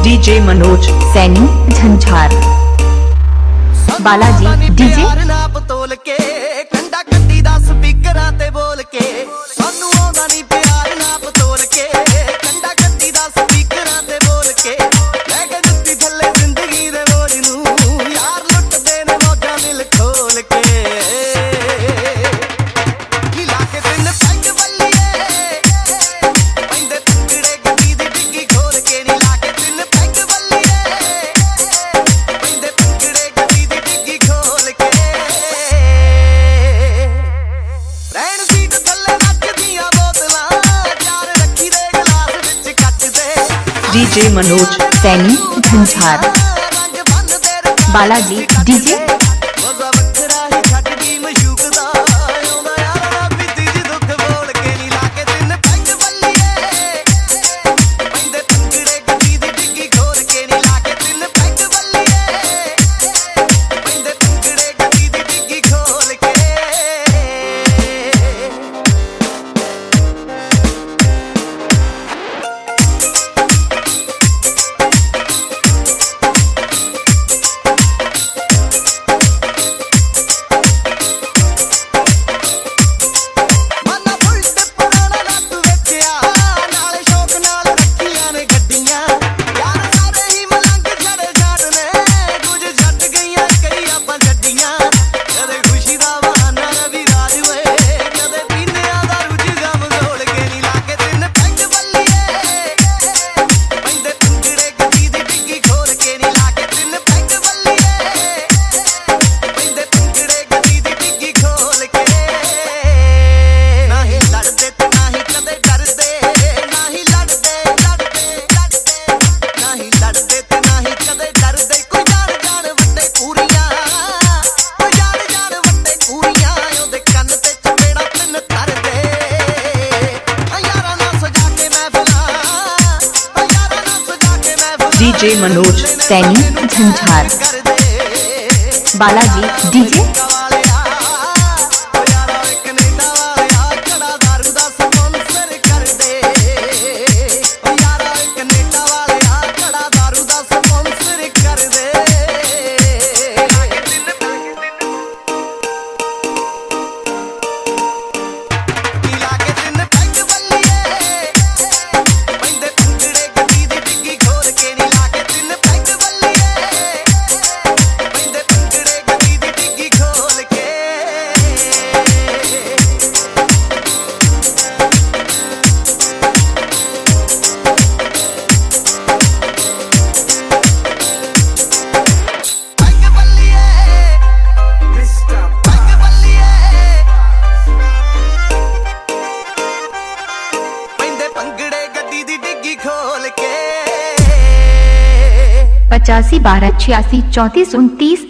DJ Manoj Saini Jhanjhar Balaji DJ नाप तोल के कंडा कट्टी दा स्पीकरां ते बोल के सानू आउंदा नहीं प्यार नाप तोल के कंडा कट्टी दा स्पीकरां ते बोल के लै के जुत्ती थल्ले जिंदगी दे बोझ नू यार लुटदे ने मौजां दिल खोल के ला के तिन पैग बल्लिए पैंदे टुकड़े गड्डी दी डिग्गी खोल के नी ला के तिन पैग बल्लिए पैंदे टुकड़े गड्डी दी डिग्गी खोल के रैन सीट थल्ले नचदियां बोतलां चार रखी दे गिलास विच कट दे डीजे मनोज सैनी झंझार रंग बन तेरे बालाजी डीजे रोज़ा वक्तरा ही छड्डदी मशूक दा आउंदा यार ना बीती जी दुख बोल के नी ला के तिन पैग बल्लिए पैंदे टुकड़े गड्डी दी डिग्गी खोल के नी ला के तिन पैग बल्लिए पैंदे टुकड़े गड्डी दी डिग्गी खोल के ਮਾਨਾ ਬੁਲਟ ਪੁਰਾਣਾ ਲੱਤ ਵੇਚਿਆ ਨਾਲੇ ਸ਼ੌਕ ਨਾਲ ਰੱਖੀਆਂ ਨੇ ਗੱਡੀਆਂ ਯਾਰ ਸਾਰੇ ਹੀ ਮਲੰਗ ਛੜੇ ਛੱਡ ਨੇ ਕੁਝ ਛੱਡ ਗਈਆਂ ਕਈ ਆਪਾਂ ਛੱਡੀਆਂ ਕਦੇ ਖੁਸ਼ੀ ਦਾ ਬਹਾਨਾ ਵੀ ਰਾਜ ਵੇ ਕਦੇ ਪੀਨਿਆਂ ਦਾ ਰੁਝ ਗਮ ਢੋਲ ਕੇ ਨੀ ਲਾ ਕੇ ਤਿੰਨ ਪੈਗ ਬੱਲੀਏ ਪੈਂਦੇ ਟੁਕੜੇ ਗੱਡੀ ਦੀ ਡਿੱਗੀ ਖੋਲ ਕੇ ਨੀ ਲਾ ਕੇ ਤਿੰਨ ਪੈਗ ਬੱਲੀਏ ਪੈਂਦੇ ਟੁਕੜੇ ਗੱਡੀ ਦੀ ਡਿੱਗੀ ਖੋਲ ਕੇ ਨਹੀਂ ਲੜਦੇ ਤੇ ਨਹੀਂ ਕਦੇ ਡਰਦੇ ਨਹੀਂ ਲੜਦੇ ਨਹੀਂ ਲੜਦੇ ਤੇ ਨਹੀਂ ਕਦੇ ਡਰਦੇ ਕੋਈ ਜਾਣ ਵੱਡੇ ਪੂਰੀਆਂ ਕੋਈ ਜਾਣ ਵੱਡੇ ਪੂਰੀਆਂ ਉਹਦੇ ਕੰਨ ਤੇ ਚਪੇੜਾ ਤਿੰਨ ਧਰਦੇ ਯਾਰਾਂ ਨਾਲ ਸਜਾ ਕੇ ਮਹਿਫਲਾਂ ਯਾਰਾਂ ਨਾਲ ਸਜਾ ਕੇ ਮਹਿਫਲਾਂ डीजे मनोज सैनी झंझार बालाजी डीजे ਭੰਗੜੇ ਗੱਡੀ ਦੀ ਡਿੱਗੀ ਖੋਲ ਕੇ 85 12 86 34 29